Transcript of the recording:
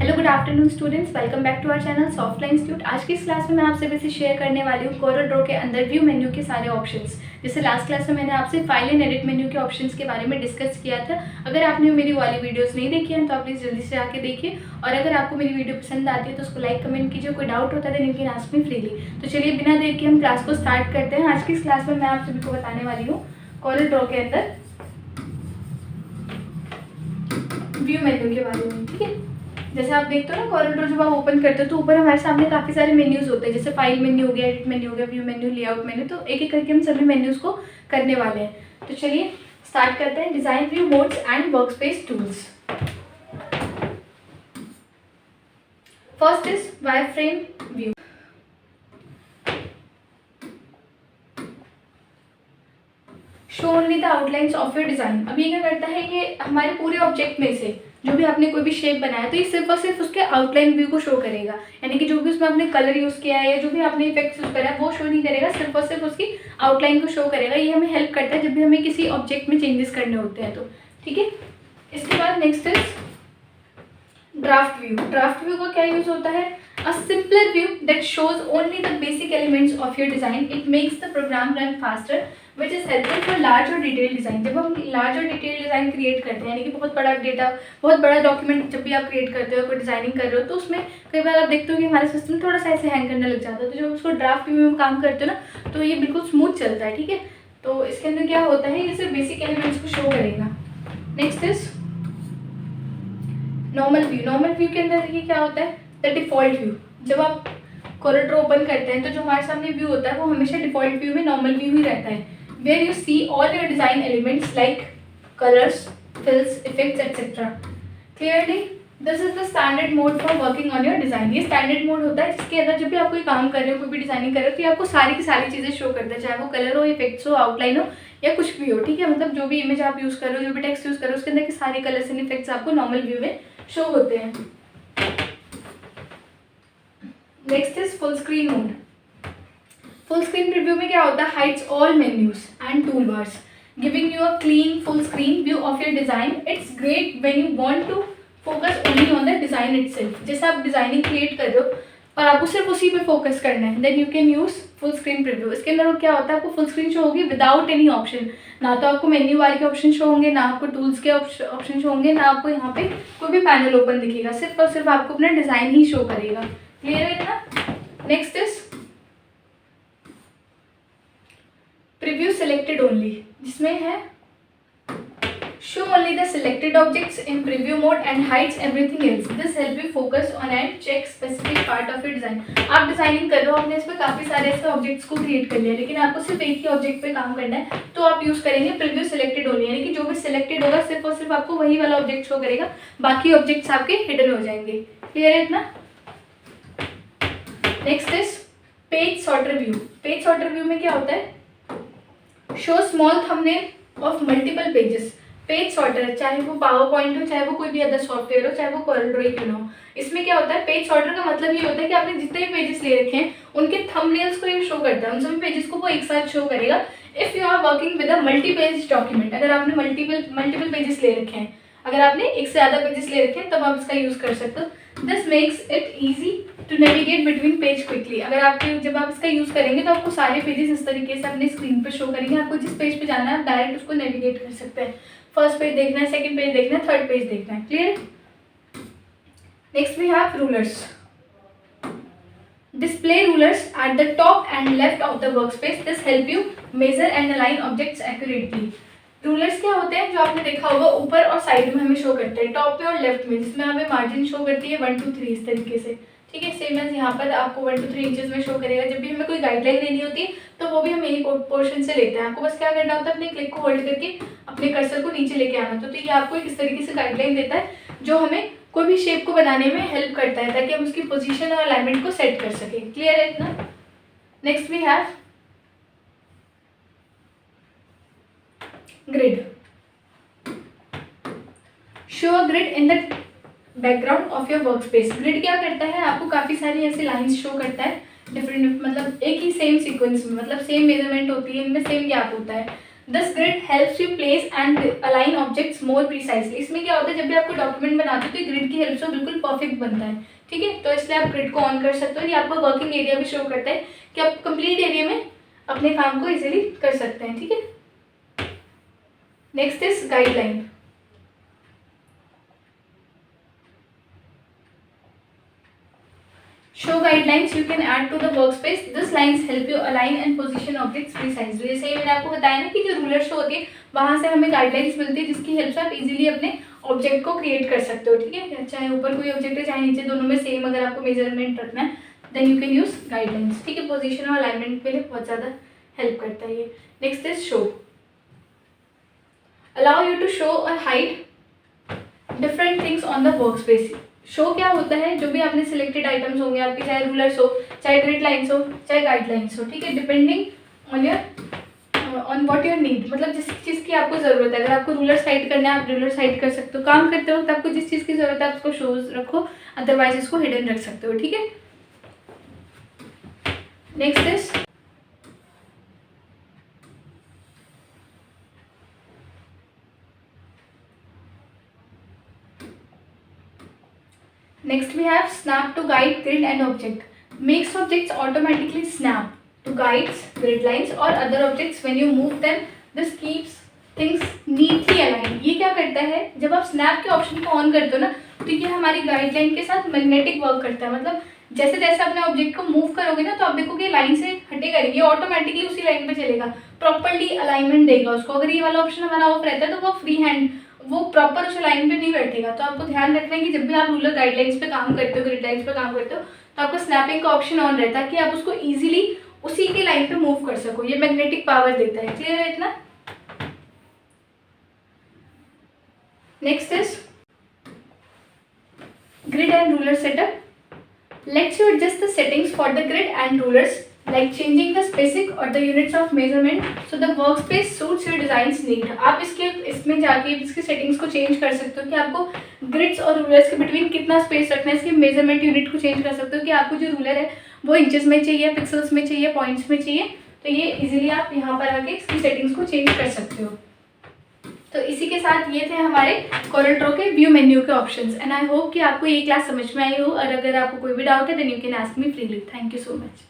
Hello good afternoon students, welcome back to our channel Softline Institute. आज की इस class में मैं आपसे वैसे शेयर करने वाली हूँ कोरल ड्रॉ के अंदर व्यू मेन्यू के सारे ऑप्शंस। जैसे लास्ट क्लास में मैंने आपसे फाइल एंड एडिट मेन्यू के ऑप्शंस के बारे में डिस्कस किया था। अगर आपने मेरी वाली वीडियोस नहीं देखी हैं तो आप प्लीज़ जल्दी से आके देखिए, और अगर आपको मेरी वीडियो पसंद आती है तो उसको लाइक कमेंट कीजिए। कोई डाउट होता है तो you can ask me freely. तो चलिए बिना देर के हम क्लास को स्टार्ट करते हैं। आज की इस क्लास में मैं आप सभी को बताने वाली हूँ कोरल ड्रॉ के अंदर व्यू मेन्यू के बारे में। ठीक है, जैसे आप देखते हो ना कोरल ड्रॉ जब आप ओपन करते हो तो ऊपर हमारे सामने काफ़ी सारे मेन्यूज़ होते हैं। जैसे फाइल मेन्यू हो गया, एडिट मेन्यू हो गया, व्यू मेन्यू, लेआउट मेन्यू। तो एक एक करके हम सभी मेन्यूज़ को करने वाले हैं। तो चलिए स्टार्ट करते हैं। Design view modes and workspace tools. First is wireframe view. Show only the outlines of your design. अब ये क्या करता है, ये हमारे पूरे ऑब्जेक्ट में से जो भी आपने कोई भी शेप बनाया तो ये सिर्फ और सिर्फ उसके आउटलाइन व्यू को शो करेगा। यानी कि जो भी उसमें आपने कलर यूज़ किया है या जो भी आपने इफेक्ट्स यूज़ करा है वो शो नहीं करेगा, सिर्फ और सिर्फ उसकी आउटलाइन को शो करेगा। ये हमें हेल्प करता है जब भी हमें किसी ऑब्जेक्ट में चेंजेस करने होते हैं तो। ठीक है, इसके बाद next is draft view. Draft view का क्या यूज होता है? A simpler view that shows only the basic elements of your design. It makes the program run faster which is helpful for large और डिटेल डिजाइन। जब हम large और detail design create करते हैं, यानी कि बहुत बड़ा डेटा, बहुत बड़ा डॉक्यूमेंट जब भी आप क्रिएट करते हो, कोई डिजाइनिंग कर रहे हो, तो उसमें कई बार आप देखते हो कि हमारा सिस्टम थोड़ा सा ऐसे हैंग करने लग जाता है। तो जब उसको ड्राफ्ट व्यू में काम करते हो ना तो ये बिल्कुल स्मूथ चलता है। ठीक है, तो इसके अंदर क्या होता है, ये सिर्फ बेसिक एलिमेंट्स को शो करेगा। Next is normal view. Normal view के अंदर देखिए क्या होता है, द डिफॉल्ट व्यू। जब आप कोरल ड्रॉ ओपन करते हैं तो जो हमारे सामने व्यू होता है वो हमेशा डिफॉल्ट व्यू में नॉर्मल व्यू ही रहता है, where you see all your design elements like colours, fills, effects etcetera clearly. This is the standard mode for working on your design. ये स्टैंडर्ड मोड होता है जिसके अंदर जब भी आप कोई काम कर रहे हो, कोई भी डिजाइनिंग कर रहे हो, तो ये आपको सारी की सारी चीज़ें शो करता है, चाहे वो कलर हो, इफेक्ट्स हो, आउटलाइन हो या कुछ भी हो। ठीक है, मतलब जो भी इमेज आप यूज़ कर रहे हो, जो भी टेक्स्ट यूज़ कर रहे हो, उसके अंदर के सारे कलर्स एंड इफेक्ट्स आपको नॉर्मल व्यू में शो होते हैं। Next is full screen mode. Full screen preview में क्या होता है, hides all menus and tool bars, giving you a clean full screen view of your design. It's great when you want to focus only on the design itself. जैसे आप designing create कर रहे हो और आपको सिर्फ उसी पे फोकस करना है, then you can use full screen preview. इसके अंदर वो क्या होता है, आपको फुल स्क्रीन शो होगी विदाउट एनी ऑप्शन। ना तो आपको मेन्यू बार के ऑप्शन शो होंगे, ना आपको टूल्स के ऑप्शन शो होंगे, ना आपको यहाँ पे कोई भी पैनल ओपन दिखेगा। सिर्फ और सिर्फ आपको अपना डिजाइन ही शो करेगा। क्लियर है ना? Next is preview selected only, जिसमें है show only the selected objects in preview mode and hides everything else. This help you focus on and check specific part of your design. आप designing कर रहे हो, आपने इसमें काफ़ी सारे ऐसे ऑब्जेक्ट्स को क्रिएट कर लिया, लेकिन आपको सिर्फ एक ही ऑब्जेक्ट पे काम करना है, तो आप यूज़ करेंगे प्रीव्यू सिलेक्टेड ओनली। यानी कि जो भी सिलेक्टेड होगा सिर्फ और सिर्फ आपको वही वाला ऑब्जेक्ट शो करेगा, बाकी ऑब्जेक्ट्स आपके हिडन हो जाएंगे। क्लियर है इतना? Next is page sorter view. Page sorter view में क्या होता है, show small thumbnail of multiple pages. Page sorter, चाहे वो पावर पॉइंट हो, चाहे वो कोई भी अदर सॉफ्टवेयर हो, चाहे वो कोरल ड्रॉ क्यों ना हो, इसमें क्या होता है, पेज सॉर्टर का मतलब ये होता है कि आपने जितने भी पेजेस ले रखे हैं उनके थंबनेल्स को ये शो करता है, उन सभी पेजेस को वो एक साथ शो करेगा। If you are working with a multi page document, अगर आपने मल्टीपल पेजेस ले रखे हैं, अगर आपने एक से ज़्यादा पेजेस ले रखे हैं तब आप इसका यूज़ कर सकते हो। This makes it easy to navigate between page quickly. अगर आपके जब आप इसका यूज़ करेंगे तो आपको सारे पेजेस इस तरीके से अपने स्क्रीन पर शो करेंगे। आपको जिस पेज पे जाना है आप डायरेक्ट उसको नेविगेट कर सकते हैं। फर्स्ट पेज देखना है, सेकंड पेज देखना है, थर्ड पेज देखना है। Clear? Next we have rulers. Display rulers at the top and left of the workspace. This help you measure and align objects accurately. Rulers क्या होते हैं, जो आपने देखा होगा ऊपर और साइड में हमें शो करते हैं, टॉप पे और लेफ्ट में, जिसमें हमें मार्जिन शो करती है 1 2 3 इस तरीके से। ठीक है, सेम एज यहाँ पर आपको 1 2 3 इंचेस में शो करेगा। जब भी हमें कोई गाइडलाइन लेनी होती है तो वो भी हम यही पोर्शन से लेते हैं। आपको बस क्या करना होता है, अपने क्लिक को होल्ड करके अपने कर्सर को नीचे लेके आना। तो ये आपको इस तरीके से गाइडलाइन देता है जो हमें कोई भी शेप को बनाने में हेल्प करता है, ताकि हम उसकी पोजीशन और अलाइनमेंट को सेट कर सकें। क्लियर है इतना? Next we have grid. Show a grid in the background of your work space. Grid क्या करता है, आपको काफ़ी सारी ऐसे लाइंस शो करता है डिफरेंट, मतलब एक ही सेम सीक्वेंस में, मतलब सेम मेजरमेंट होती है, इनमें सेम गैप होता है। This grid helps you place and align objects more precisely. इसमें क्या होता है, जब भी आपको डॉक्यूमेंट बनाते हो तो ग्रिड की हेल्प से बिल्कुल परफेक्ट बनता है, ठीक है। तो इसलिए आप ग्रिड को ऑन कर सकते हो। ये आपको वर्किंग एरिया भी शो करता है कि आप कंप्लीट एरिया में अपने काम को इजीली कर सकते हैं, ठीक है। Next is guideline. Show guidelines you can add to the workspace. These lines help you align and position objects precisely. जैसे ही मैंने आपको बताया ना कि जो रूलर शो होती है वहाँ से हमें गाइडलाइंस मिलती है जिसकी हेल्प से आप इजीली अपने ऑब्जेक्ट को क्रिएट कर सकते हो, ठीक है। चाहे ऊपर कोई ऑब्जेक्ट है चाहे नीचे, दोनों में सेम अगर आपको मेजरमेंट रखना है then you can use guidelines, ठीक है। पोजिशन और अलाइनमेंट के लिए बहुत ज़्यादा हेल्प करता है ये। Next is show. Allow you to show और hide different things on the work space. Show क्या होता है, जो भी आपने सिलेक्टेड आइटम्स होंगे आपके, चाहे रूलर्स हो, चाहे ग्रिड लाइन्स हो, चाहे गाइडलाइंस हो, ठीक है, depending on your on what your need. मतलब जिस चीज़ की आपको ज़रूरत है, अगर आपको रूलर साइड करना है आप रूलर साइड कर सकते हो। काम करते वक्त आपको जिस चीज़ की ज़रूरत है आप उसको शोज रखो, अदरवाइज इसको हिडन रख सकते हो, ठीक है। Next is next we have snap to guide, grid and object. Makes objects automatically snap to guides, grid lines or other objects when you move them. This keeps things neatly aligned. ये क्या करता है, जब आप snap के option को on करते हो ना तो ये हमारी गाइडलाइन के साथ मैग्नेटिक वर्क करता है। मतलब जैसे जैसे अपने ऑब्जेक्ट को मूव करोगे ना तो आप देखोगे लाइन से हटेगा नहीं, ये ऑटोमेटिकली उसी लाइन पे चलेगा, प्रॉपरली अलाइनमेंट देगा उसको। अगर ये वाला ऑप्शन हमारा ऑफ रहता है तो वो फ्री हैंड, वो प्रॉपर उस लाइन पे नहीं बैठेगा। तो आपको ध्यान रखना है कि जब भी आप रूलर गाइडलाइंस पे काम करते हो, ग्रिड लाइंस पे काम करते हो तो आपका स्नैपिंग का ऑप्शन ऑन रहता है कि आप उसको इजीली उसी की लाइन पे मूव कर सको। ये मैग्नेटिक पावर देता है। क्लियर है इतना? Next is grid and ruler setup. Lets you adjust the settings for the grid and rulers, like changing the spacing or the units of measurement so the workspace suits your design's need. आप इसमें जाके इसकी settings को change कर सकते हो कि आपको ग्रिड्स और रूलर्स के बिटवीन कितना स्पेस रखना है। इसके मेजरमेंट यूनिट को चेंज कर सकते हो कि आपको जो रूलर है वो इंचेस में चाहिए, पिक्सल्स में चाहिए, पॉइंट्स में चाहिए। तो ये इजीली आप यहाँ पर आके इसकी सेटिंग्स को चेंज कर सकते हो। तो इसी के साथ ये थे हमारे कोरल ड्रॉ के व्यू मेन्यू के ऑप्शंस। एंड आई होप कि आपको ये क्लास समझ में आई हो, और अगर आपको कोई भी डाउट है then you can ask me freely. Thank you so much.